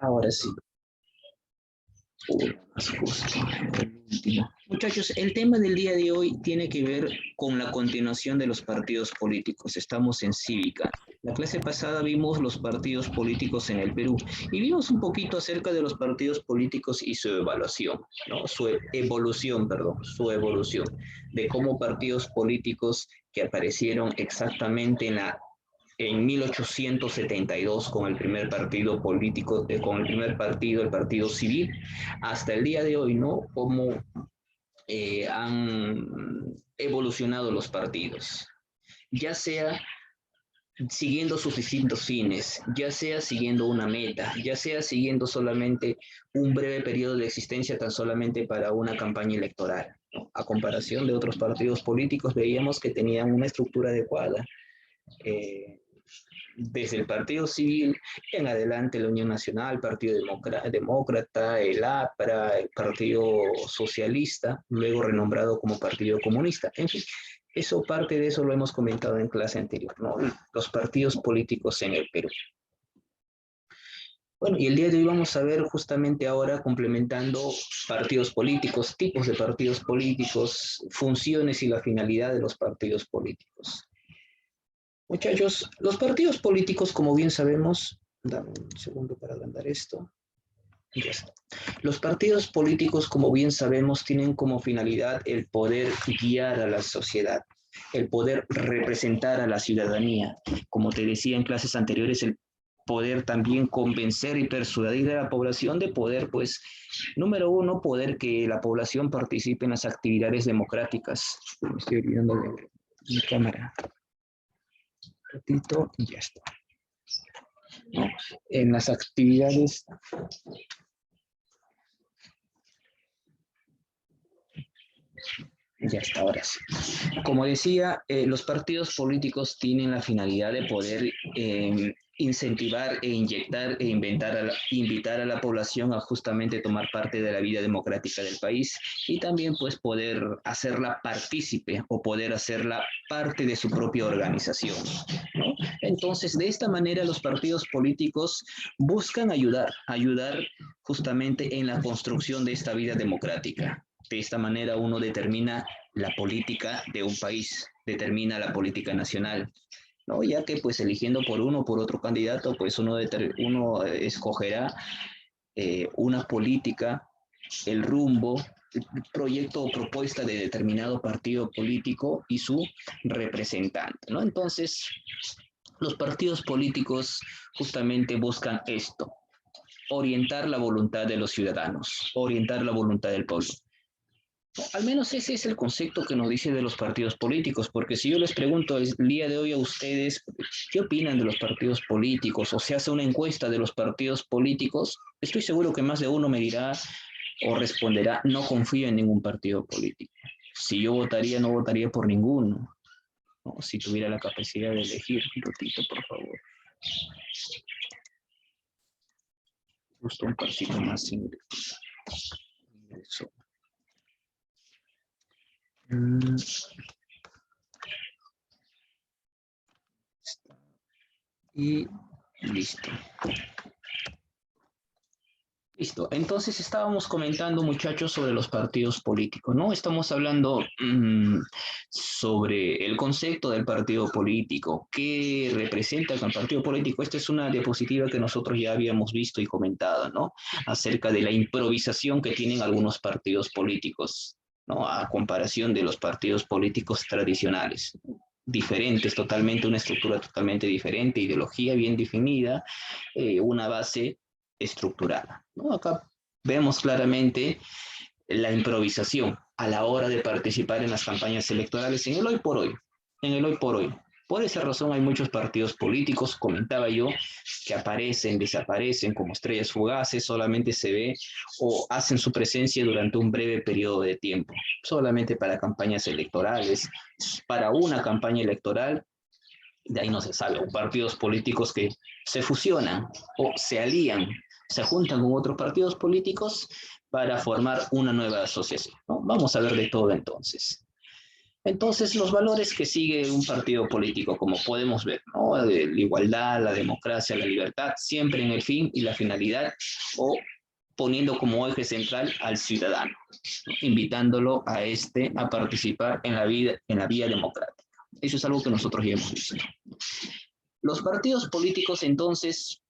Ahora sí. Justo, el último. Muchachos, el tema del día de hoy tiene que ver con la continuación de los partidos políticos. Estamos en cívica. La clase pasada vimos los partidos políticos en el Perú y vimos un poquito acerca de los partidos políticos y su evaluación, ¿no? Su evolución, de cómo partidos políticos que aparecieron exactamente en 1872 con el primer partido político, con el primer partido, el Partido Civil, hasta el día de hoy, ¿no? Cómo han evolucionado los partidos, ya sea siguiendo sus distintos fines, ya sea siguiendo una meta, ya sea siguiendo solamente un breve periodo de existencia tan solamente para una campaña electoral, ¿no? A comparación de otros partidos políticos, veíamos que tenían una estructura adecuada. Eh, Desde el Partido Civil en adelante, la Unión Nacional, Partido Demócrata, el APRA, el Partido Socialista, luego renombrado como Partido Comunista. En fin, eso, parte de eso lo hemos comentado en clase anterior, ¿no? Los partidos políticos en el Perú. Bueno, y el día de hoy vamos a ver justamente ahora complementando partidos políticos, tipos de partidos políticos, funciones y la finalidad de los partidos políticos. Muchachos, los partidos políticos, como bien sabemos, dame un segundo para agrandar esto. Ya está. Los partidos políticos, como bien sabemos, tienen como finalidad el poder guiar a la sociedad, el poder representar a la ciudadanía. Como te decía en clases anteriores, el poder también convencer y persuadir a la población de poder, pues, número uno, poder que la población participe en las actividades democráticas. Me estoy olvidando de mi cámara. Ratito y ya está. ¿No? En las actividades ya está, ahora sí. Como decía, los partidos políticos tienen la finalidad de poder incentivar e inyectar e invitar a la población a justamente tomar parte de la vida democrática del país y también pues poder hacerla partícipe o poder hacerla parte de su propia organización, ¿no? Entonces, de esta manera los partidos políticos buscan ayudar justamente en la construcción de esta vida democrática. De esta manera uno determina la política de un país, determina la política nacional, ¿no? Ya que pues eligiendo por uno o por otro candidato, pues uno escogerá una política, el rumbo, el proyecto o propuesta de determinado partido político y su representante, ¿no? Entonces, los partidos políticos justamente buscan esto, orientar la voluntad de los ciudadanos, orientar la voluntad del pueblo. Al menos ese es el concepto que nos dice de los partidos políticos, porque si yo les pregunto el día de hoy a ustedes qué opinan de los partidos políticos o se hace una encuesta de los partidos políticos, estoy seguro que más de uno me dirá o responderá, no confío en ningún partido político. Si yo votaría, no votaría por ninguno, ¿no? Si tuviera la capacidad de elegir. Un ratito, por favor. Justo un partito más ingreso. Y listo. Listo. Entonces estábamos comentando, muchachos, sobre los partidos políticos, ¿no? Estamos hablando sobre el concepto del partido político, qué representa el partido político. Esta es una diapositiva que nosotros ya habíamos visto y comentado, ¿no? Acerca de la improvisación que tienen algunos partidos políticos, ¿no? A comparación de los partidos políticos tradicionales. Diferentes, totalmente, una estructura totalmente diferente, ideología bien definida, una base estructurada, ¿no? Acá vemos claramente la improvisación a la hora de participar en las campañas electorales en el hoy por hoy, en el hoy por hoy. Por esa razón hay muchos partidos políticos, comentaba yo, que aparecen, desaparecen como estrellas fugaces, solamente se ve o hacen su presencia durante un breve periodo de tiempo, solamente para campañas electorales, para una campaña electoral, de ahí no se sale. Partidos políticos que se fusionan o se alían, se juntan con otros partidos políticos para formar una nueva asociación, ¿no? Vamos a ver de todo entonces. Entonces, los valores que sigue un partido político, como podemos ver, ¿no? La igualdad, la democracia, la libertad, siempre en el fin y la finalidad, o poniendo como eje central al ciudadano, ¿no? Invitándolo a a participar en la vía democrática. Eso es algo que nosotros ya hemos visto. Los partidos políticos, entonces,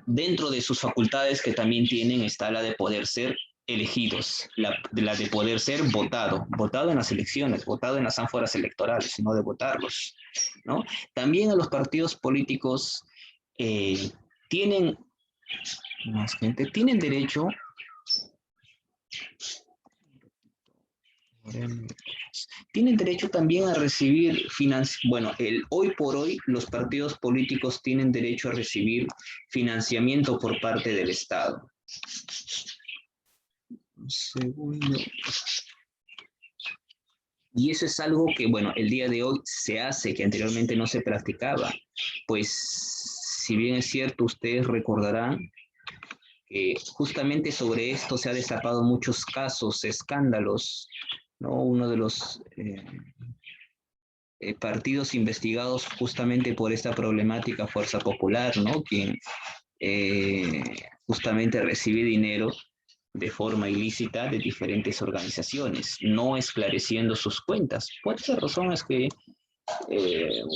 dentro de sus facultades que también tienen está la de poder ser elegidos, la de poder ser votado en las elecciones, votado en las ánforas electorales, sino de votarlos, ¿no? También a los partidos políticos tienen, más gente, tienen derecho también a recibir bueno, hoy por hoy los partidos políticos tienen derecho a recibir financiamiento por parte del Estado. Un segundo. Y eso es algo que, bueno, el día de hoy se hace, que anteriormente no se practicaba. Pues, si bien es cierto, ustedes recordarán que justamente sobre esto se ha destapado muchos casos, escándalos, ¿no? Uno de los partidos investigados justamente por esta problemática, Fuerza Popular, ¿no? Quien justamente recibe dinero de forma ilícita de diferentes organizaciones, no esclareciendo sus cuentas. Por esa razón es que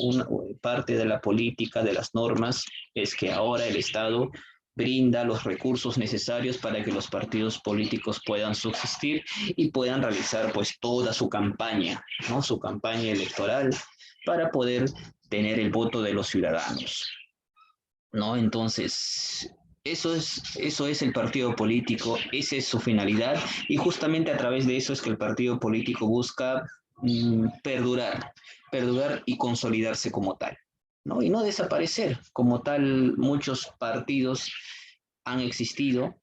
una parte de la política, de las normas, es que ahora el Estado brinda los recursos necesarios para que los partidos políticos puedan subsistir y puedan realizar pues toda su campaña, ¿no? Su campaña electoral para poder tener el voto de los ciudadanos, ¿no? Entonces, eso es el partido político, esa es su finalidad y justamente a través de eso es que el partido político busca perdurar y consolidarse como tal, ¿no? Y no desaparecer. Como tal, muchos partidos han existido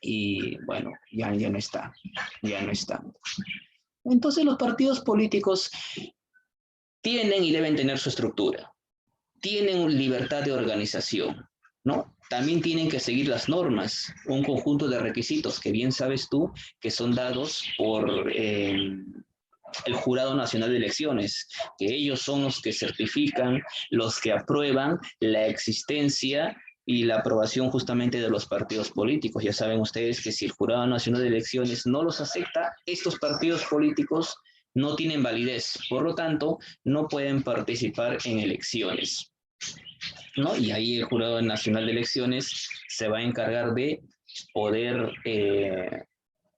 y bueno, ya no está, ya no está. Entonces los partidos políticos tienen y deben tener su estructura, tienen libertad de organización, ¿no? También tienen que seguir las normas, un conjunto de requisitos que bien sabes tú que son dados por el Jurado Nacional de Elecciones, que ellos son los que certifican, los que aprueban la existencia y la aprobación justamente de los partidos políticos. Ya saben ustedes que si el Jurado Nacional de Elecciones no los acepta, estos partidos políticos no tienen validez, por lo tanto, no pueden participar en elecciones, ¿no? Y ahí el Jurado Nacional de Elecciones se va a encargar de poder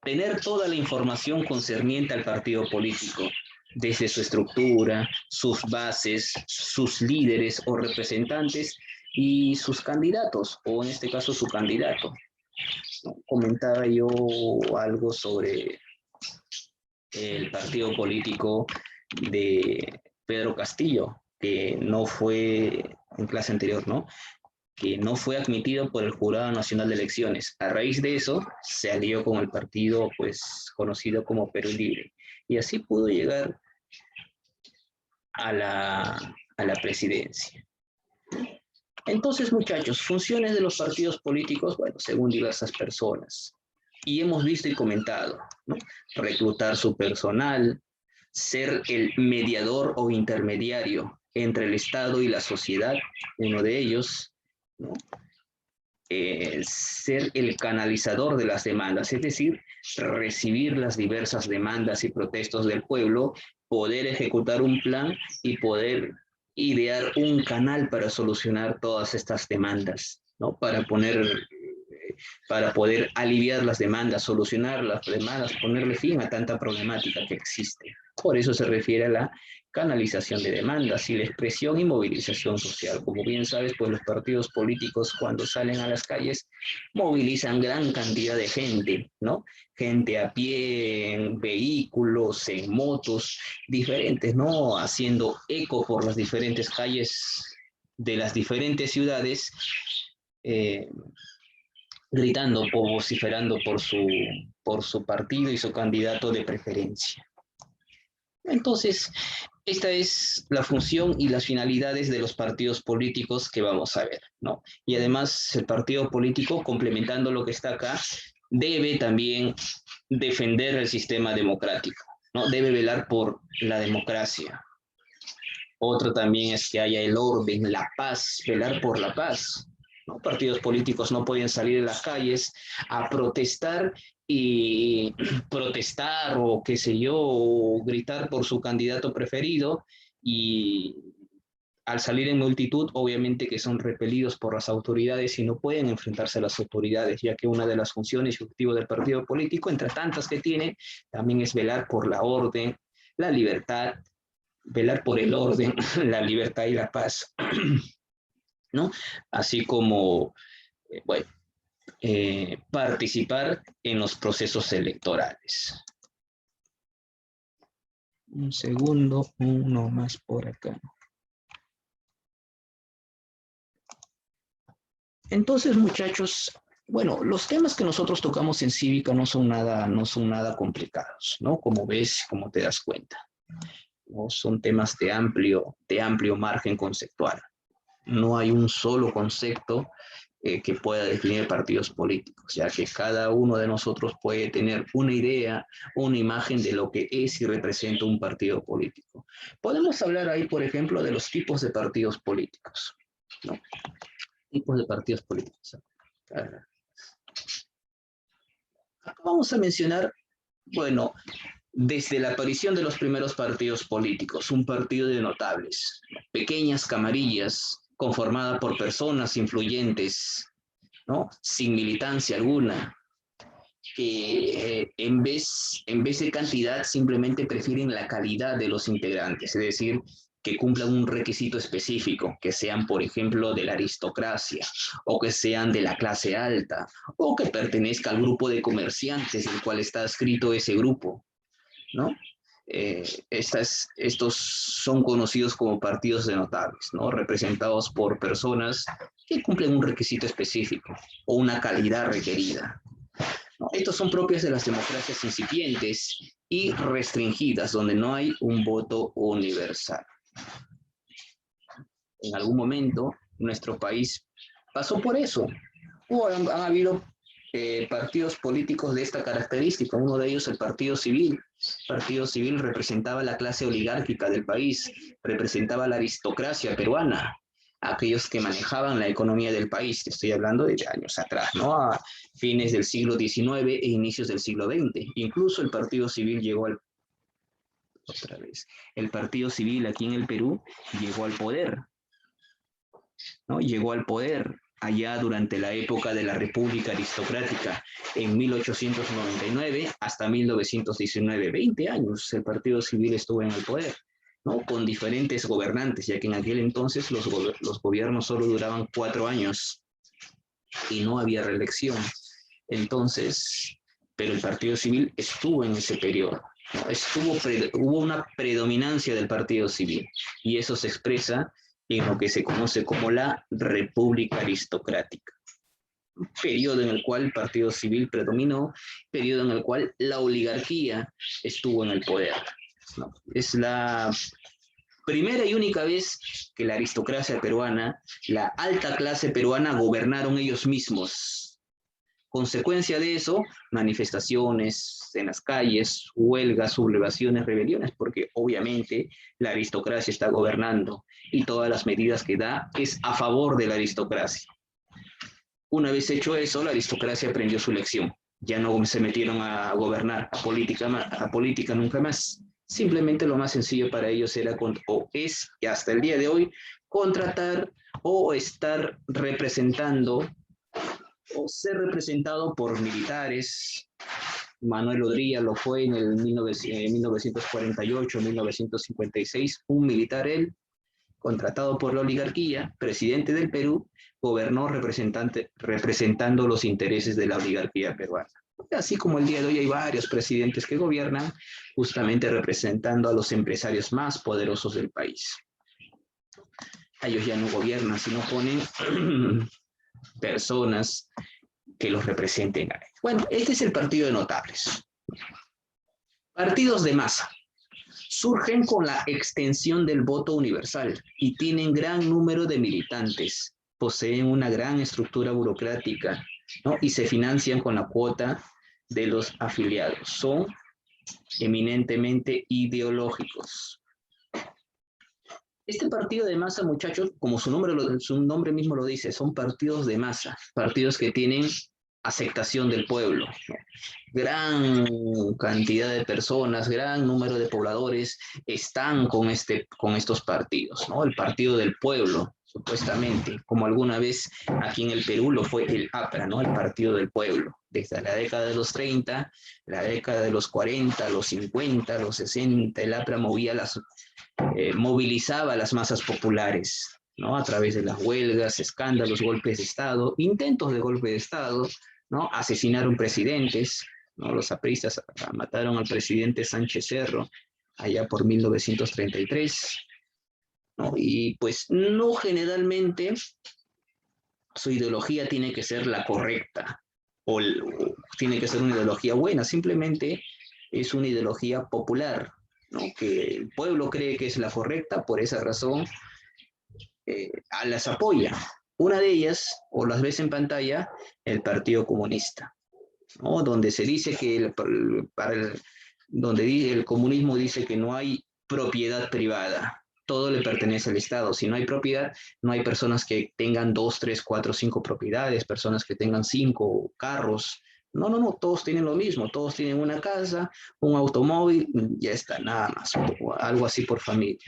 tener toda la información concerniente al partido político, desde su estructura, sus bases, sus líderes o representantes y sus candidatos, o en este caso su candidato. ¿No? Comentaba yo algo sobre el partido político de Pedro Castillo, que no fue en clase anterior, ¿no? Que no fue admitido por el Jurado Nacional de Elecciones. A raíz de eso, se alió con el partido pues, conocido como Perú Libre. Y así pudo llegar a la presidencia. Entonces, muchachos, funciones de los partidos políticos, bueno, según diversas personas. Y hemos visto y comentado, ¿no? Reclutar su personal, ser el mediador o intermediario entre el Estado y la sociedad, uno de ellos, ¿no? Ser el canalizador de las demandas, es decir, recibir las diversas demandas y protestos del pueblo, poder ejecutar un plan y poder idear un canal para solucionar todas estas demandas, ¿no? Para poder aliviar las demandas, solucionar las demandas, ponerle fin a tanta problemática que existe. Por eso se refiere a la canalización de demandas y la expresión y movilización social. Como bien sabes, pues los partidos políticos cuando salen a las calles movilizan gran cantidad de gente, ¿no? Gente a pie, en vehículos, en motos, diferentes, ¿no? Haciendo eco por las diferentes calles de las diferentes ciudades, eh, gritando o vociferando por su partido y su candidato de preferencia. Entonces, esta es la función y las finalidades de los partidos políticos que vamos a ver, ¿no? Y además el partido político, complementando lo que está acá, debe también defender el sistema democrático, ¿no? Debe velar por la democracia. Otro también es que haya el orden, la paz, velar por la paz, ¿no? Partidos políticos no pueden salir a las calles a protestar y protestar o qué sé yo, o gritar por su candidato preferido y al salir en multitud, obviamente que son repelidos por las autoridades y no pueden enfrentarse a las autoridades, ya que una de las funciones y objetivos del partido político, entre tantas que tiene, también es velar por la orden, la libertad, velar por el orden, la libertad y la paz, ¿no? Así como, bueno, participar en los procesos electorales. Un segundo, uno más por acá. Entonces, muchachos, bueno, los temas que nosotros tocamos en cívica no son nada complicados, ¿no? Como ves, como te das cuenta, ¿no? Son temas de amplio margen conceptual. No hay un solo concepto que pueda definir partidos políticos, ya que cada uno de nosotros puede tener una idea, una imagen de lo que es y representa un partido político. Podemos hablar ahí, por ejemplo, de los tipos de partidos políticos, ¿no? Tipos de partidos políticos. Acá vamos a mencionar, bueno, desde la aparición de los primeros partidos políticos, un partido de notables, pequeñas camarillas conformada por personas influyentes, ¿no? Sin militancia alguna, que en vez de cantidad simplemente prefieren la calidad de los integrantes, es decir, que cumplan un requisito específico, que sean, por ejemplo, de la aristocracia, o que sean de la clase alta, o que pertenezca al grupo de comerciantes del cual está escrito ese grupo, ¿no? Estos son conocidos como partidos de notables, ¿no? Representados por personas que cumplen un requisito específico o una calidad requerida, ¿no? Estos son propios de las democracias incipientes y restringidas, donde no hay un voto universal. En algún momento, nuestro país pasó por eso. Han habido partidos políticos de esta característica, uno de ellos el Partido Civil. El Partido Civil representaba la clase oligárquica del país, representaba la aristocracia peruana, aquellos que manejaban la economía del país. Te estoy hablando de años atrás, ¿no? A fines del siglo XIX e inicios del siglo XX. Incluso el Partido Civil llegó al... Otra vez. El Partido Civil aquí en el Perú llegó al poder, ¿no? Llegó al poder allá durante la época de la República Aristocrática, en 1899 hasta 1919, 20 años el Partido Civil estuvo en el poder, ¿no? Con diferentes gobernantes, ya que en aquel entonces los gobiernos solo duraban 4 años y no había reelección. Entonces, pero el Partido Civil estuvo en ese periodo, ¿no? Hubo una predominancia del Partido Civil y eso se expresa en lo que se conoce como la República Aristocrática. Un periodo en el cual el Partido Civil predominó, periodo en el cual la oligarquía estuvo en el poder, ¿no? Es la primera y única vez que la aristocracia peruana, la alta clase peruana, gobernaron ellos mismos. Consecuencia de eso, manifestaciones en las calles, huelgas, sublevaciones, rebeliones, porque obviamente la aristocracia está gobernando y todas las medidas que da es a favor de la aristocracia. Una vez hecho eso, la aristocracia aprendió su lección. Ya no se metieron a gobernar, a política nunca más. Simplemente lo más sencillo para ellos era, o es, y hasta el día de hoy, contratar o estar representando o ser representado por militares. Manuel Odría lo fue en el 1948, 1956, un militar él, contratado por la oligarquía, presidente del Perú, gobernó representando los intereses de la oligarquía peruana. Así como el día de hoy hay varios presidentes que gobiernan justamente representando a los empresarios más poderosos del país. Ellos ya no gobiernan, sino ponen personas que los representen. Bueno, este es el partido de notables. Partidos de masa. Surgen con la extensión del voto universal y tienen gran número de militantes poseen una gran estructura burocrática, ¿no? Y se financian con la cuota de los afiliados. Son eminentemente ideológicos. Este partido de masa, muchachos, como su nombre mismo lo dice, son partidos de masa, partidos que tienen aceptación del pueblo, ¿no? Gran cantidad de personas, gran número de pobladores están con estos partidos, ¿no? El partido del pueblo, supuestamente, como alguna vez aquí en el Perú lo fue el APRA, ¿no? El partido del pueblo. Desde la década de los 30, la década de los 40, los 50, los 60, el APRA movilizaba a las masas populares, ¿no? A través de las huelgas, escándalos, golpes de Estado, intentos de golpe de Estado, ¿no? Asesinaron presidentes, ¿no? Los apristas mataron al presidente Sánchez Cerro allá por 1933, ¿no? Y pues no generalmente su ideología tiene que ser la correcta o tiene que ser una ideología buena, simplemente es una ideología popular, ¿no? Que el pueblo cree que es la correcta, por esa razón las apoya. Una de ellas, o las ves en pantalla, el Partido Comunista, ¿no? Donde se dice que donde el comunismo dice que no hay propiedad privada, todo le pertenece al Estado. Si no hay propiedad, no hay personas que tengan 2, 3, 4, 5 propiedades, personas que tengan 5 carros. No, no, no, todos tienen lo mismo, todos tienen una casa, un automóvil, ya está, nada más, algo así por familia.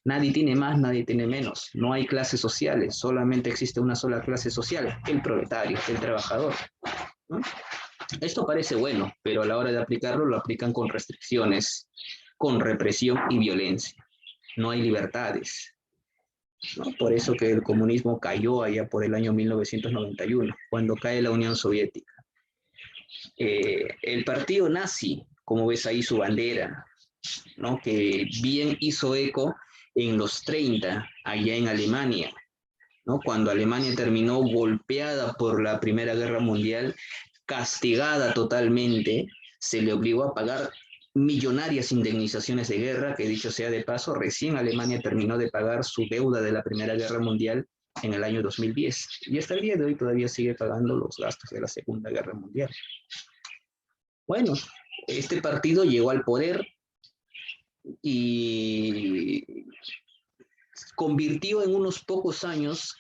Nadie tiene más, nadie tiene menos. No hay clases sociales, solamente existe una sola clase social, el proletario, el trabajador, ¿no? Esto parece bueno, pero a la hora de aplicarlo lo aplican con restricciones, con represión y violencia. No hay libertades, ¿no? Por eso que el comunismo cayó allá por el año 1991, cuando cae la Unión Soviética. El partido nazi, como ves ahí su bandera, ¿no? Que bien hizo eco en los 30, allá en Alemania, ¿no? Cuando Alemania terminó golpeada por la Primera Guerra Mundial, castigada totalmente, se le obligó a pagar millonarias indemnizaciones de guerra, que dicho sea de paso, recién Alemania terminó de pagar su deuda de la Primera Guerra Mundial en el año 2010, y hasta el día de hoy todavía sigue pagando los gastos de la Segunda Guerra Mundial. Bueno, este partido llegó al poder y convirtió en unos pocos años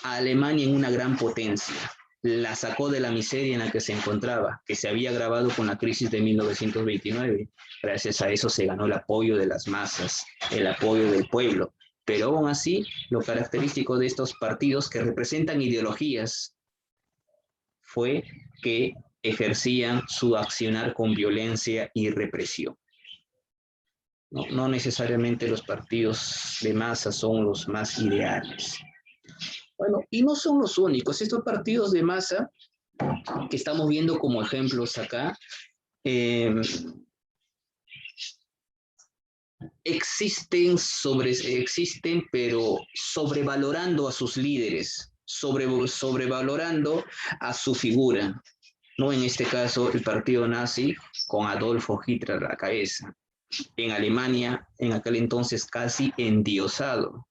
a Alemania en una gran potencia. La sacó de la miseria en la que se encontraba, que se había agravado con la crisis de 1929. Gracias a eso se ganó el apoyo de las masas, el apoyo del pueblo. Pero aún así, lo característico de estos partidos que representan ideologías fue que ejercían su accionar con violencia y represión. No, no necesariamente los partidos de masa son los más ideales. Bueno, y no son los únicos. Estos partidos de masa que estamos viendo como ejemplos acá, existen, pero sobrevalorando a sus líderes, sobrevalorando a su figura, ¿no? En este caso, el partido nazi con Adolfo Hitler a la cabeza. En Alemania, en aquel entonces casi endiosado,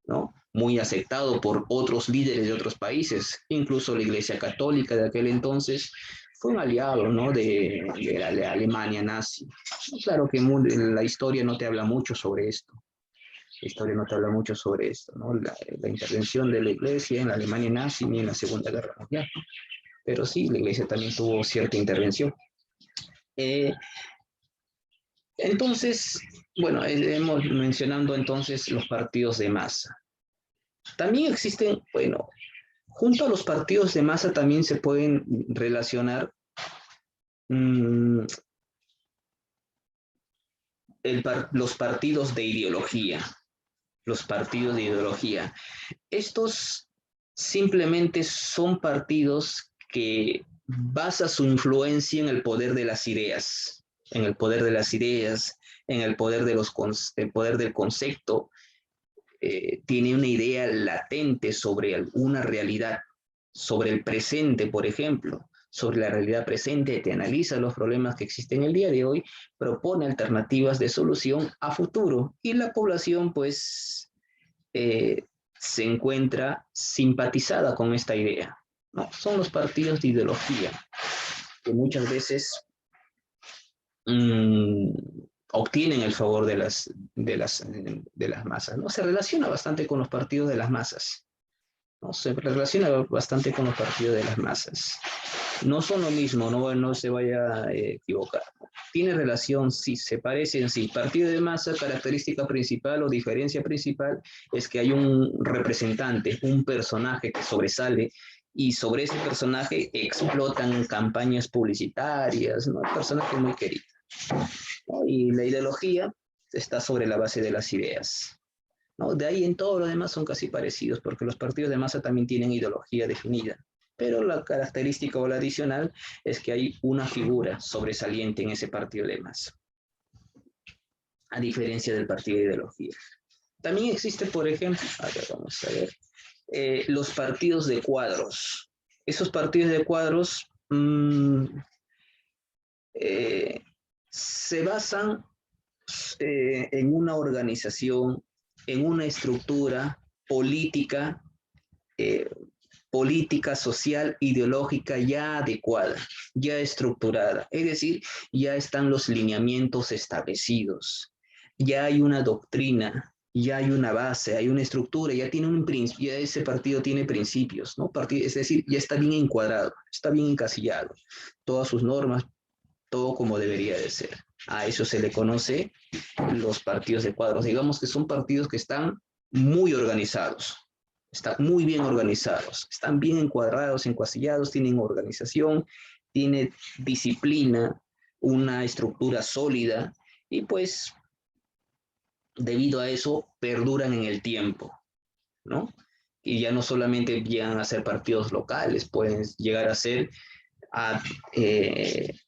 ¿no? Muy aceptado por otros líderes de otros países, incluso la Iglesia Católica de aquel entonces fue un aliado, ¿no? de la Alemania nazi. Claro que la historia no te habla mucho sobre esto. La historia no te habla mucho sobre esto, ¿no? La intervención de la Iglesia en la Alemania nazi ni en la Segunda Guerra Mundial. Pero sí, la Iglesia también tuvo cierta intervención. Entonces, bueno, hemos mencionando entonces los partidos de masa. También existen, bueno, junto a los partidos de masa también se pueden relacionar los partidos de ideología. Los partidos de ideología. Estos simplemente son partidos que basan su influencia en el poder de las ideas, en el poder de las ideas, en el poder, el poder del concepto. Tiene una idea latente sobre alguna realidad, sobre el presente, por ejemplo, sobre la realidad presente, te analiza los problemas que existen el día de hoy, propone alternativas de solución a futuro y la población pues se encuentra simpatizada con esta idea, ¿no? Son los partidos de ideología, que muchas veces obtienen el favor de las masas, ¿no? Se relaciona bastante con los partidos de las masas, ¿no? Se relaciona bastante con los partidos de las masas. No son lo mismo, no se vaya a equivocar. Tiene relación, sí, se parecen, sí. Partido de masa, característica principal o diferencia principal es que hay un representante, un personaje que sobresale y sobre ese personaje explotan campañas publicitarias, ¿no? Personaje muy querido, ¿no? Y la ideología está sobre la base de las ideas, ¿no? De ahí en todo lo demás son casi parecidos, porque los partidos de masa también tienen ideología definida. Pero la característica o la adicional es que hay una figura sobresaliente en ese partido de masa, a diferencia del partido de ideología. También existe, por ejemplo, a ver, vamos a ver, los partidos de cuadros. Esos partidos de cuadros se basan en una organización, en una estructura política, eh, política, social, ideológica ya adecuada, ya estructurada. Es decir, ya están los lineamientos establecidos, ya hay una doctrina, ya hay una base, hay una estructura, ya tiene un principio, ya ese partido tiene principios, ¿no? Es decir, ya está bien encuadrado, está bien encasillado, todas sus normas, todo como debería de ser. A eso se le conoce los partidos de cuadros. Digamos que son partidos que están muy organizados, están muy bien organizados, están bien encuadrados, encasillados, tienen organización, tienen disciplina, una estructura sólida y pues debido a eso perduran en el tiempo, ¿no? Y ya no solamente llegan a ser partidos locales, pueden llegar a ser a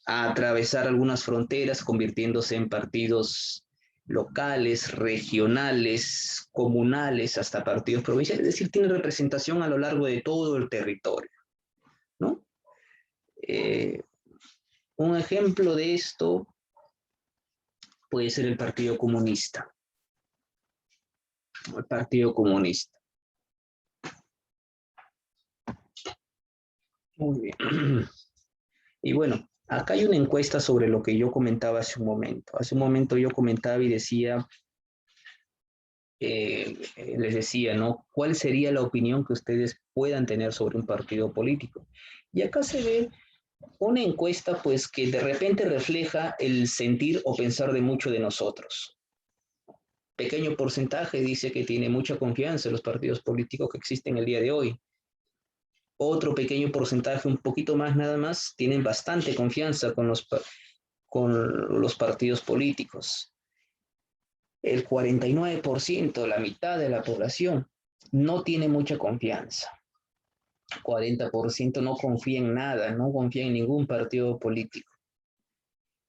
atravesar algunas fronteras, convirtiéndose en partidos locales, regionales, comunales, hasta partidos provinciales, es decir, tiene representación a lo largo de todo el territorio, ¿no? Eh, un ejemplo de esto puede ser el Partido Comunista. El Partido Comunista. Muy bien. Y bueno, acá hay una encuesta sobre lo que yo comentaba hace un momento. Hace un momento yo comentaba y decía, les decía, ¿no? ¿Cuál sería la opinión que ustedes puedan tener sobre un partido político? Y acá se ve una encuesta, pues, que de repente refleja el sentir o pensar de muchos de nosotros. Pequeño porcentaje dice que tiene mucha confianza en los partidos políticos que existen el día de hoy. Otro pequeño porcentaje, un poquito más nada más, tienen bastante confianza con los partidos políticos. El 49%, la mitad de la población, no tiene mucha confianza. 40% no confía en nada, no confía en ningún partido político.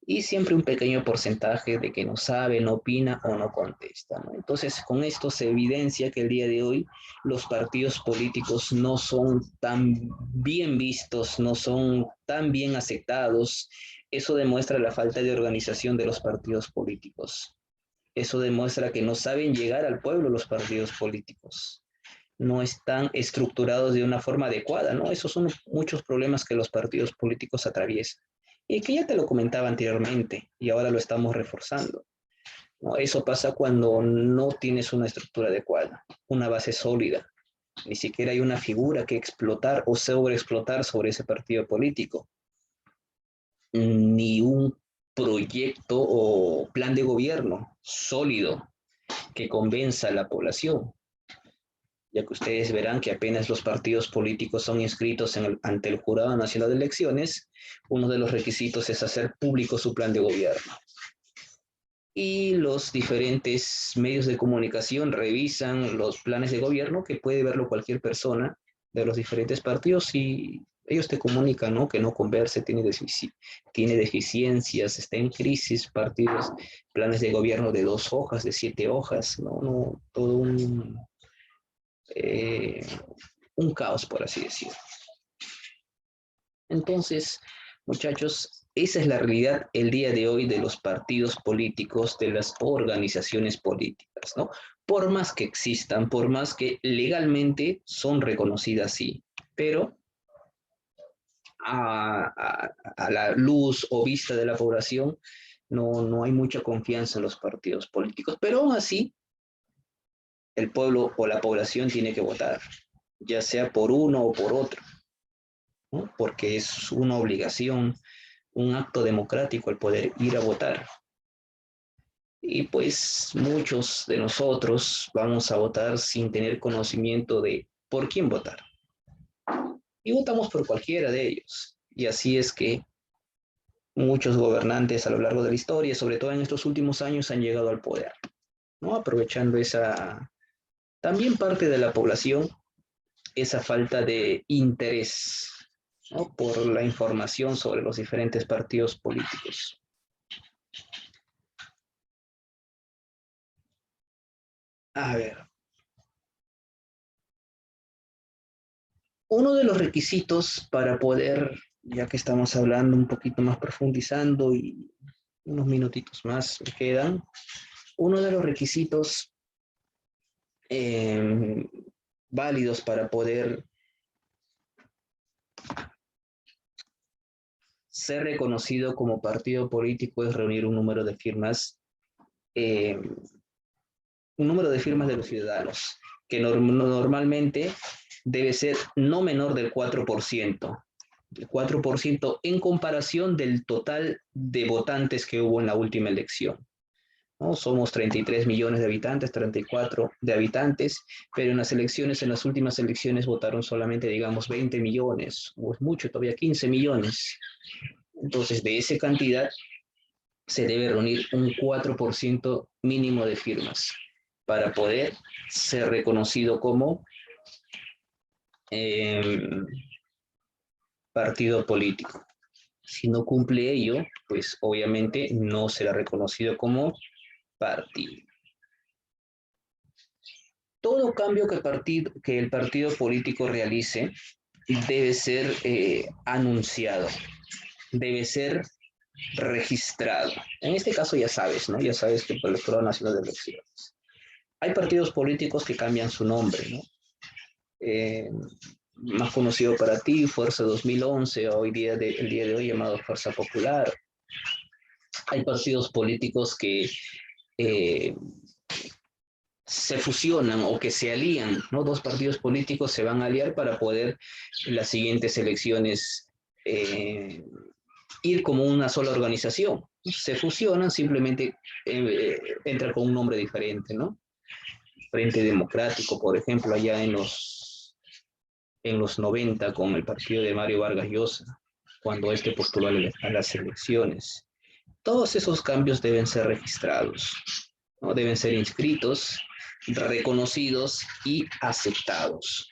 Y siempre un pequeño porcentaje de que no sabe, no opina o no contesta, ¿no? Entonces, con esto se evidencia que el día de hoy los partidos políticos no son tan bien vistos, no son tan bien aceptados. Eso demuestra la falta de organización de los partidos políticos. Eso demuestra que no saben llegar al pueblo los partidos políticos. No están estructurados de una forma adecuada, ¿no? Esos son muchos problemas que los partidos políticos atraviesan. Y que ya te lo comentaba anteriormente y ahora lo estamos reforzando, ¿no? Eso pasa cuando no tienes una estructura adecuada, una base sólida. Ni siquiera hay una figura que explotar o sobreexplotar sobre ese partido político. Ni un proyecto o plan de gobierno sólido que convenza a la población, ya que ustedes verán que apenas los partidos políticos son inscritos ante el Jurado Nacional de Elecciones, uno de los requisitos es hacer público su plan de gobierno. Y los diferentes medios de comunicación revisan los planes de gobierno, que puede verlo cualquier persona de los diferentes partidos, y ellos te comunican, ¿no? Que no converse, tiene deficiencias, está en crisis, partidos, planes de gobierno de 2 hojas, de 7 hojas, no todo un caos, por así decirlo. Entonces, Muchachos, esa es la realidad el día de hoy de los partidos políticos, de las organizaciones políticas, ¿no? Por más que existan, por más que legalmente son reconocidas, sí, pero a la luz o vista de la población no hay mucha confianza en los partidos políticos, pero aún así el pueblo o la población tiene que votar, ya sea por uno o por otro, ¿no? Porque es una obligación, un acto democrático el poder ir a votar. Y pues muchos de nosotros vamos a votar sin tener conocimiento de por quién votar. Y votamos por cualquiera de ellos. Y así es que muchos gobernantes a lo largo de la historia, sobre todo en estos últimos años, han llegado al poder, ¿no? Aprovechando esa, también parte de la población, esa falta de interés, ¿no? Por la información sobre los diferentes partidos políticos. A ver, uno de los requisitos para poder, ya que estamos hablando un poquito más profundizando y unos minutitos más me quedan, uno de los requisitos eh, válidos para poder ser reconocido como partido político es reunir eh, un número de firmas de los ciudadanos, que normalmente debe ser no menor del 4%. El 4% en comparación del total de votantes que hubo en la última elección, ¿no? Somos 33 millones de habitantes, 34 de habitantes, pero en las elecciones, en las últimas elecciones votaron solamente, digamos, 20 millones, o es mucho, todavía 15 millones. Entonces, de esa cantidad se debe reunir un 4% mínimo de firmas para poder ser reconocido como eh, partido político. Si no cumple ello, pues obviamente no será reconocido como partido. Todo cambio que el partido político realice debe ser anunciado, debe ser registrado. En este caso ya sabes, ¿no? Ya sabes que por el Jurado Nacional de Elecciones. Hay partidos políticos que cambian su nombre, ¿no? Eh, Más conocido para ti, Fuerza 2011, el día de hoy llamado Fuerza Popular. Hay partidos políticos que eh, se fusionan o que se alían, ¿no? Dos partidos políticos se van a aliar para poder en las siguientes elecciones eh, ir como una sola organización. Se fusionan, simplemente entra con un nombre diferente, ¿no? Frente Democrático, por ejemplo, allá en los 90 con el partido de Mario Vargas Llosa, cuando este postuló a las elecciones. Todos esos cambios deben ser registrados, ¿no? Deben ser inscritos, reconocidos y aceptados.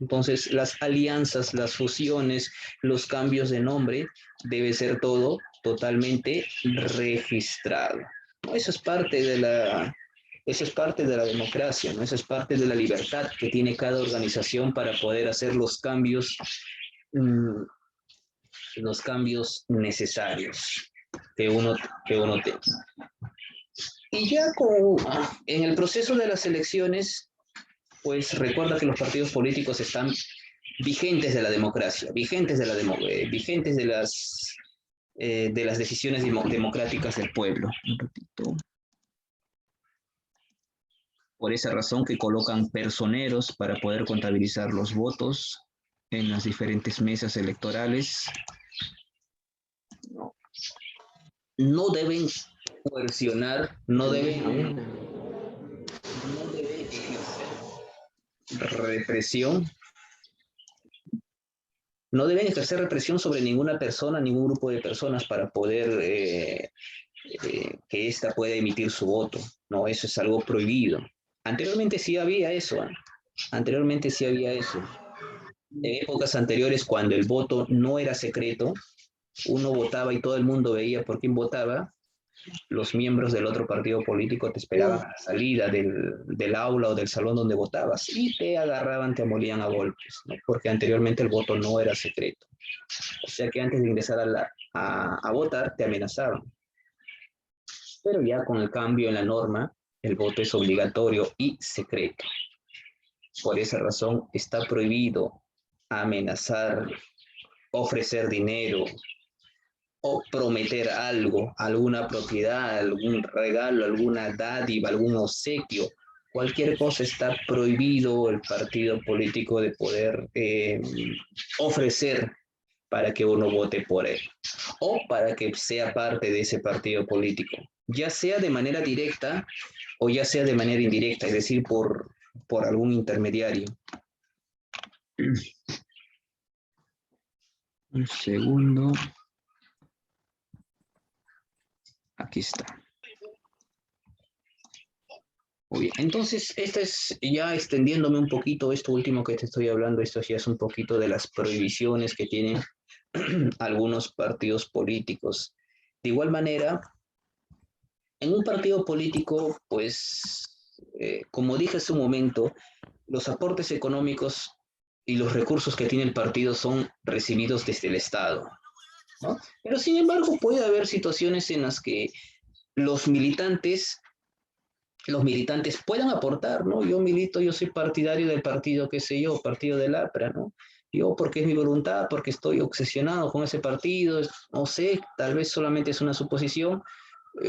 Entonces, las alianzas, las fusiones, los cambios de nombre, debe ser todo totalmente registrado. ¿No? Eso es parte de la democracia, ¿no? Eso es parte de la libertad que tiene cada organización para poder hacer mmm, los cambios necesarios que uno, que uno tenga. Y ya en el proceso de las elecciones, pues recuerda que los partidos políticos están vigentes de la democracia, vigentes de las decisiones democráticas del pueblo. Un ratito. Por esa razón que colocan personeros para poder contabilizar los votos en las diferentes mesas electorales. No, no deben coercionar, no deben represión, no deben ejercer represión sobre ninguna persona, ningún grupo de personas para poder que ésta pueda emitir su voto. No, eso es algo prohibido. Anteriormente sí había eso, ¿eh? Anteriormente sí había eso. En épocas anteriores, cuando el voto no era secreto, uno votaba y todo el mundo veía por quién votaba, los miembros del otro partido político te esperaban a la salida del aula o del salón donde votabas y te agarraban, te molían a golpes, ¿no? Porque anteriormente el voto no era secreto. O sea que antes de ingresar a votar te amenazaban. Pero ya con el cambio en la norma, el voto es obligatorio y secreto. Por esa razón está prohibido amenazar, ofrecer dinero o prometer algo, alguna propiedad, algún regalo, alguna dádiva, algún obsequio. Cualquier cosa está prohibido el partido político de poder ofrecer para que uno vote por él o para que sea parte de ese partido político, ya sea de manera directa o ya sea de manera indirecta, es decir, por algún intermediario. Un segundo. Aquí está. Muy bien. Entonces, esta es ya extendiéndome un poquito, esto último que te estoy hablando, esto ya es un poquito de las prohibiciones que tienen algunos partidos políticos. De igual manera, en un partido político, pues, como dije hace un momento, los aportes económicos y los recursos que tiene el partido son recibidos desde el Estado, ¿no? Pero sin embargo, puede haber situaciones en las que los militantes puedan aportar, ¿no? Yo milito, yo soy partidario del partido, qué sé yo, partido del APRA, ¿no? Yo porque es mi voluntad, porque estoy obsesionado con ese partido, no sé, tal vez solamente es una suposición,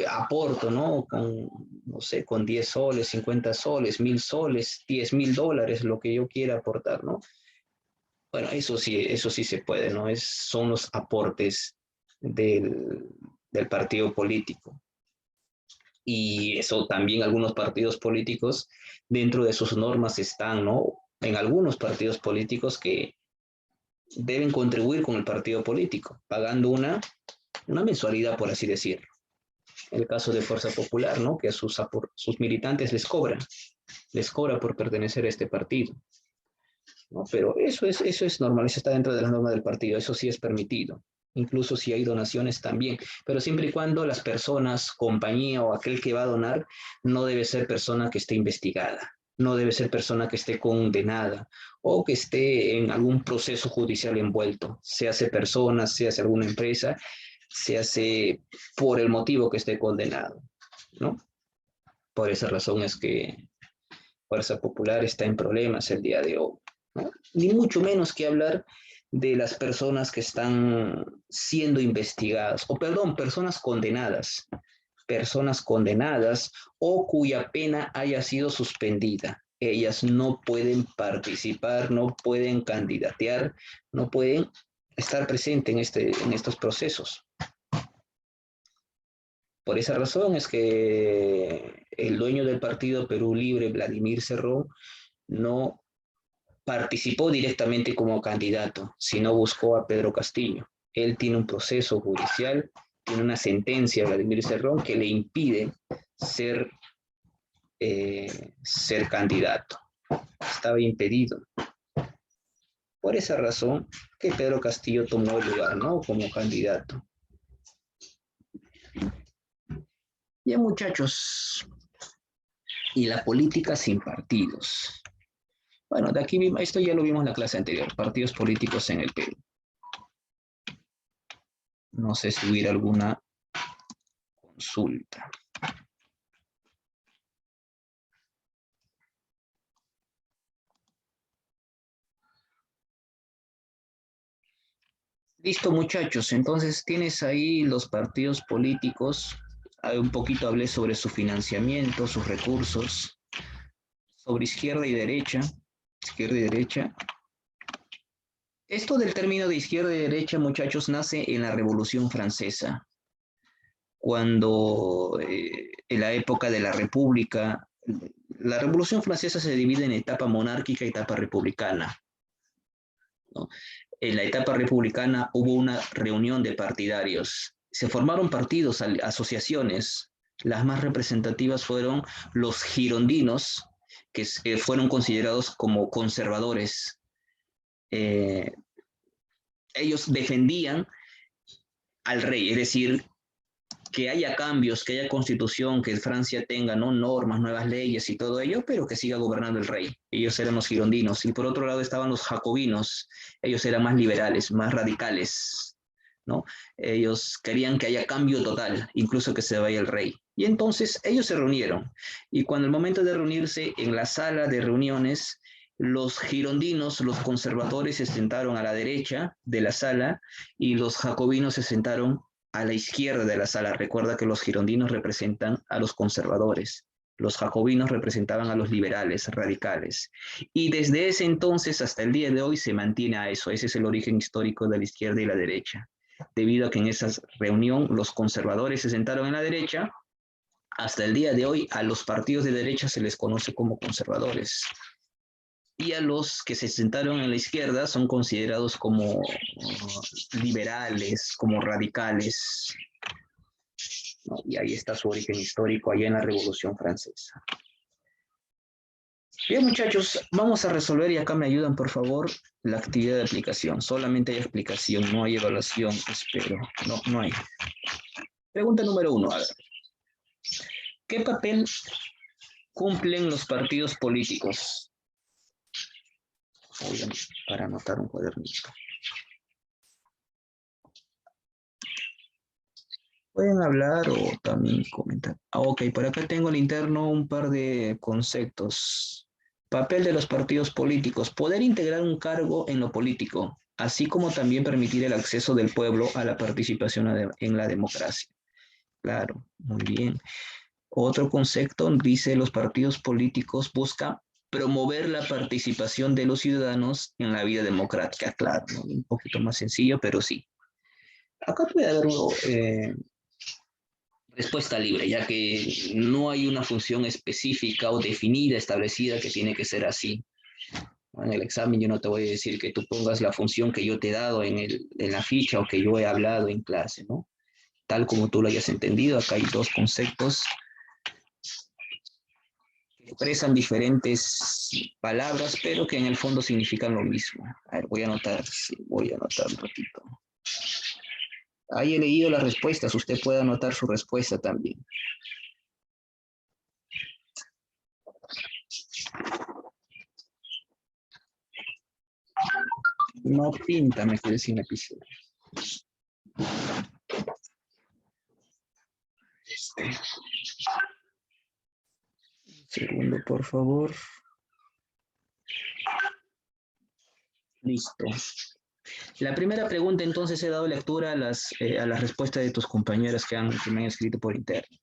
aporto, ¿no? No sé, con 10 soles, 50 soles, 1000 soles, 10.000 dólares, lo que yo quiera aportar, ¿no? Bueno, eso sí se puede, ¿no? Son los aportes del partido político. Y eso también algunos partidos políticos dentro de sus normas están, ¿no? En algunos partidos políticos que deben contribuir con el partido político, pagando una mensualidad, por así decirlo. El caso de Fuerza Popular, ¿no? Que a sus militantes les cobra por pertenecer a este partido, ¿no? Pero eso es normal, eso está dentro de la norma del partido, eso sí es permitido. Incluso si hay donaciones también, pero siempre y cuando las personas, compañía o aquel que va a donar, no debe ser persona que esté investigada, no debe ser persona que esté condenada o que esté en algún proceso judicial envuelto, se hace persona, se hace alguna empresa, se hace por el motivo que esté condenado, ¿no? Por esa razón es que Fuerza Popular está en problemas el día de hoy, ¿no? Ni mucho menos que hablar de las personas que están siendo investigadas, o perdón, personas condenadas o cuya pena haya sido suspendida. Ellas no pueden participar, no pueden candidatear, no pueden estar presentes en estos procesos. Por esa razón es que el dueño del partido Perú Libre, Vladimir Cerrón, no participó directamente como candidato, sino buscó a Pedro Castillo. Él tiene un proceso judicial, tiene una sentencia, Vladimir Cerrón, que le impide ser, ser candidato. Estaba impedido. Por esa razón que Pedro Castillo tomó el lugar, ¿no? Como candidato. Bien, muchachos, y la política sin partidos. Bueno, de aquí esto ya lo vimos en la clase anterior, partidos políticos en el Perú. No sé si hubiera alguna consulta. Listo, muchachos. Entonces tienes ahí los partidos políticos. Un poquito hablé sobre su financiamiento, sus recursos, sobre izquierda y derecha. Izquierda y derecha. Esto del término de izquierda y derecha, muchachos, nace en la Revolución Francesa, cuando en la época de la República, la Revolución Francesa se divide en etapa monárquica y etapa republicana, ¿no? En la etapa republicana hubo una reunión de partidarios, se formaron partidos, asociaciones, las más representativas fueron los girondinos, que fueron considerados como conservadores. Ellos defendían al rey, es decir, que haya cambios, que haya constitución, que Francia tenga, ¿no?, normas, nuevas leyes y todo ello, pero que siga gobernando el rey. Ellos eran los girondinos. Y por otro lado estaban los jacobinos. Ellos eran más liberales, más radicales, ¿no? Ellos querían que haya cambio total, incluso que se vaya el rey. Y entonces ellos se reunieron. Y cuando el momento de reunirse en la sala de reuniones, los girondinos, los conservadores, se sentaron a la derecha de la sala y los jacobinos se sentaron a la izquierda de la sala. Recuerda que los girondinos representan a los conservadores, los jacobinos representaban a los liberales, radicales. Y desde ese entonces hasta el día de hoy se mantiene a eso. Ese es el origen histórico de la izquierda y la derecha. Debido a que en esa reunión los conservadores se sentaron en la derecha, hasta el día de hoy a los partidos de derecha se les conoce como conservadores. Y a los que se sentaron en la izquierda son considerados como liberales, como radicales, ¿no? Y ahí está su origen histórico, allá en la Revolución Francesa. Bien, muchachos, vamos a resolver, y acá me ayudan, por favor, la actividad de aplicación. Solamente hay explicación, no hay evaluación, espero. No hay. Pregunta número 1. A ver. ¿Qué papel cumplen los partidos políticos? Voy a para anotar un cuadernito. Pueden hablar o también comentar. Ok, por acá tengo el interno un par de conceptos. Papel de los partidos políticos. Poder integrar un cargo en lo político, así como también permitir el acceso del pueblo a la participación en la democracia. Claro, muy bien. Otro concepto dice: los partidos políticos buscan promover la participación de los ciudadanos en la vida democrática. Claro, ¿no? Un poquito más sencillo, pero sí. Acá puede haber respuesta libre, ya que no hay una función específica o definida, establecida, que tiene que ser así. En el examen yo no te voy a decir que tú pongas la función que yo te he dado en la ficha o que yo he hablado en clase, ¿no? Tal como tú lo hayas entendido, acá hay dos conceptos que expresan diferentes palabras, pero que en el fondo significan lo mismo. A ver, voy a anotar, sí, voy a anotar un ratito. Ahí he leído las respuestas, usted puede anotar su respuesta también. No pinta, me quedé sin lapicero. Segundo, por favor. Listo. La primera pregunta, entonces, he dado lectura a las respuestas de tus compañeras que me han escrito por interno.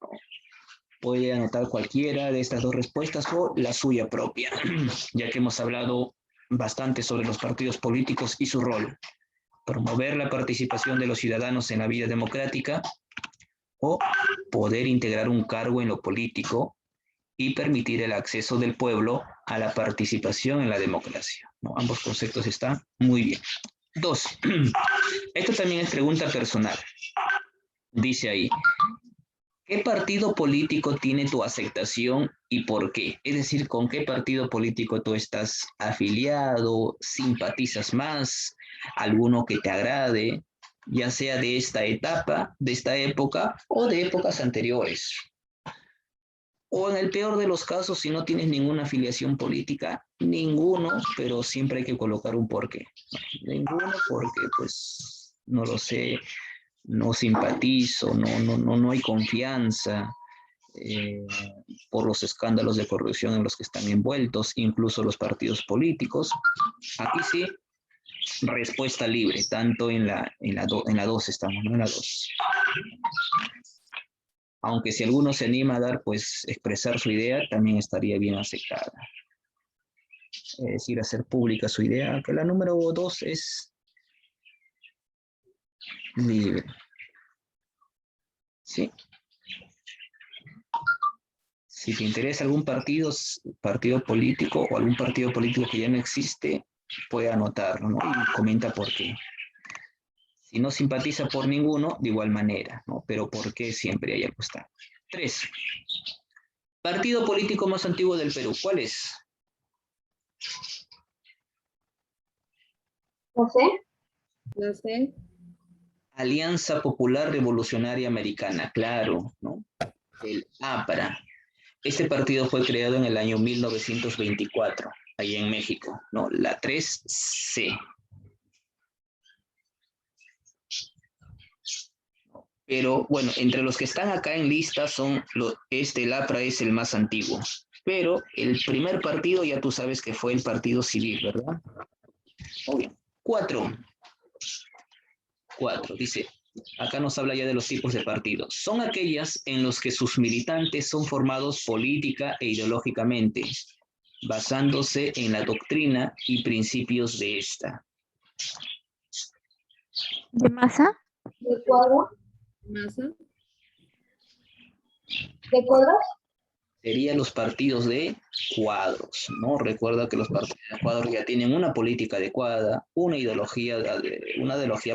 Puede anotar cualquiera de estas dos respuestas o la suya propia, ya que hemos hablado bastante sobre los partidos políticos y su rol. Promover la participación de los ciudadanos en la vida democrática o poder integrar un cargo en lo político y permitir el acceso del pueblo a la participación en la democracia, ¿no? Ambos conceptos están muy bien. 2. Esto también es pregunta personal. Dice ahí: ¿qué partido político tiene tu aceptación y por qué? Es decir, ¿con qué partido político tú estás afiliado, simpatizas más, alguno que te agrade, ya sea de esta etapa, de esta época o de épocas anteriores? O en el peor de los casos, si no tienes ninguna afiliación política, ninguno, pero siempre hay que colocar un porqué. Ninguno porque, pues, no lo sé, no simpatizo, no hay confianza por los escándalos de corrupción en los que están envueltos, incluso los partidos políticos. Aquí sí, respuesta libre, tanto en la 2 estamos, ¿no? En la 2. Aunque si alguno se anima a dar, pues, expresar su idea, también estaría bien aceptada. Es decir, hacer pública su idea, que la número 2 es libre. ¿Sí? Si te interesa algún partido político o algún partido político que ya no existe, puede anotarlo, ¿no? Y comenta por qué. Si no simpatiza por ninguno, de igual manera, ¿no? Pero por qué siempre hay algo está. 3. Partido político más antiguo del Perú, ¿cuál es? No sé. No sé. Alianza Popular Revolucionaria Americana, claro, ¿no? El APRA. Este partido fue creado en el año 1924, ahí en México, ¿no? La 3C. Pero bueno, entre los que están acá en lista son, el APRA es el más antiguo. Pero el primer partido ya tú sabes que fue el Partido Civil, ¿verdad? Obvio. 4. Dice, acá nos habla ya de los tipos de partidos. Son aquellas en los que sus militantes son formados política e ideológicamente, basándose en la doctrina y principios de esta. ¿De masa? ¿De cuadro? ¿Masa? ¿De cuadros? Serían los partidos de cuadros, ¿no? Recuerda que los partidos de cuadros ya tienen una política adecuada, una ideología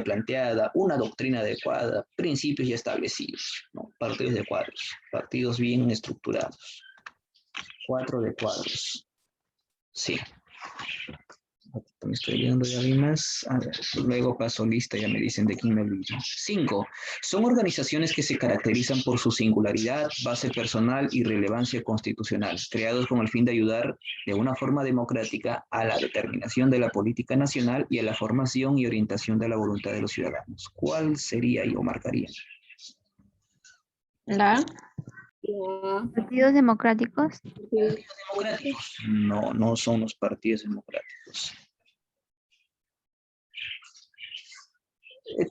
planteada, una doctrina adecuada, principios ya establecidos, ¿no? Partidos de cuadros, partidos bien estructurados. 4 de cuadros. Sí. Me estoy viendo ya más. A ver, luego paso lista, ya me dicen de quién me olvido. 5. Son organizaciones que se caracterizan por su singularidad, base personal y relevancia constitucional, creados con el fin de ayudar de una forma democrática a la determinación de la política nacional y a la formación y orientación de la voluntad de los ciudadanos. ¿Cuál sería y o marcaría? ¿La? ¿Partidos democráticos? ¿Partidos democráticos? No, no son los partidos democráticos.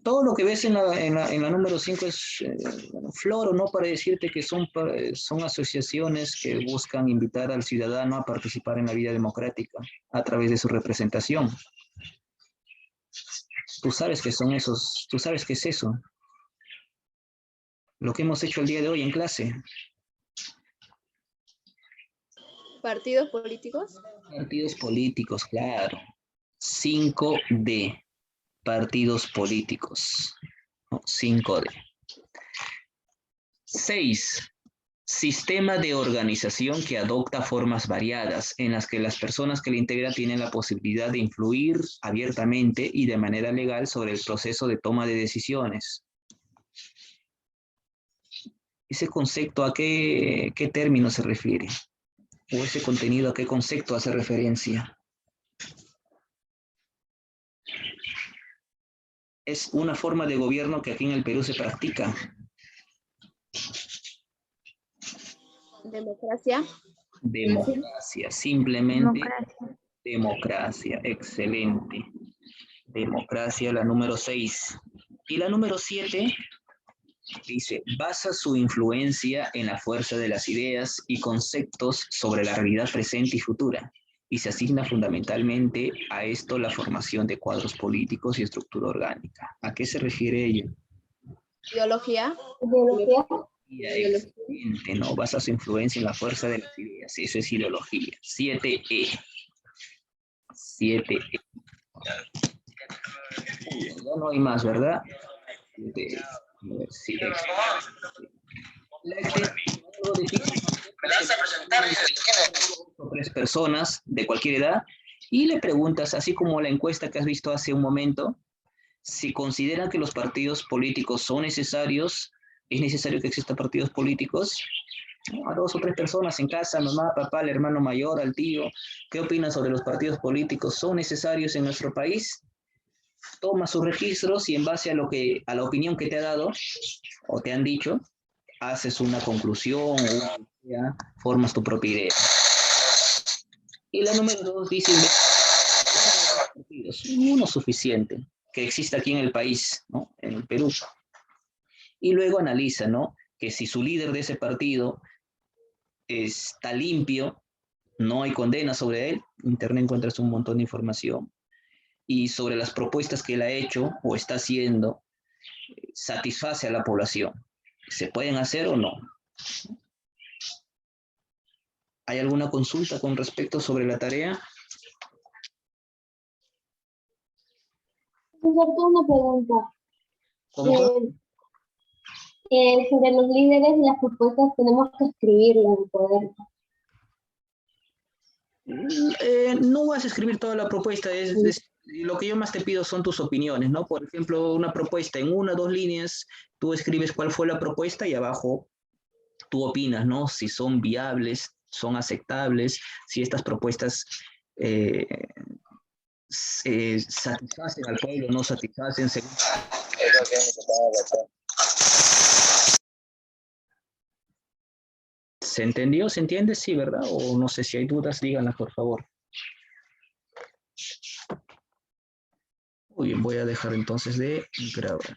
Todo lo que ves en la número 5 es floro, ¿no? Para decirte que son asociaciones que buscan invitar al ciudadano a participar en la vida democrática a través de su representación. Tú sabes que son esos, tú sabes qué es eso. Lo que hemos hecho el día de hoy en clase. ¿Partidos políticos? Partidos políticos, claro. 5D. Partidos políticos. ¿No? 5D. 6. Sistema de organización que adopta formas variadas en las que las personas que la integran tienen la posibilidad de influir abiertamente y de manera legal sobre el proceso de toma de decisiones. ¿Ese concepto a qué término se refiere? ¿O ese contenido a qué concepto hace referencia? Es una forma de gobierno que aquí en el Perú se practica. ¿Democracia? Democracia, simplemente democracia, excelente. Democracia, la número 6. Y la número 7 dice, basa su influencia en la fuerza de las ideas y conceptos sobre la realidad presente y futura, y se asigna fundamentalmente a esto la formación de cuadros políticos y estructura orgánica. ¿A qué se refiere ello? ¿Ideología? ¿Ideología? Excelente, ¿no? Basa su influencia en la fuerza de las ideas. Eso es ideología. 7E. 7E. Ya no hay más, ¿verdad? 7E. Sí, tres personas de cualquier edad y le preguntas, así como la encuesta que has visto hace un momento, si consideran que los partidos políticos son necesarios, es necesario que existan partidos políticos. A 2 o 3 personas en casa, mamá, papá, el hermano mayor, al tío, ¿qué opinan sobre los partidos políticos? ¿Son necesarios en nuestro país? Toma sus registros y en base a la opinión que te ha dado o te han dicho, haces una conclusión o una idea, formas tu propia idea. Y la número 2 dice, uno suficiente que exista aquí en el país, ¿no? En el Perú. Y luego analiza, ¿no? Que si su líder de ese partido está limpio, no hay condena sobre él, en internet encuentras un montón de información, y sobre las propuestas que él ha hecho o está haciendo, satisface a la población. ¿Se pueden hacer o no? ¿Hay alguna consulta con respecto sobre la tarea? Una pregunta. ¿Cómo? Sobre los líderes y las propuestas tenemos que escribirlas en poder. No vas a escribir toda la propuesta, Y lo que yo más te pido son tus opiniones, ¿no? Por ejemplo, una propuesta en 1 o 2 líneas, tú escribes cuál fue la propuesta y abajo tú opinas, ¿no? Si son viables, son aceptables, si estas propuestas eh, satisfacen al pueblo, no satisfacen según... ¿Se entendió? ¿Se entiende? Sí, ¿verdad? O no sé si hay dudas, díganlas, por favor. Muy bien, voy a dejar entonces de grabar.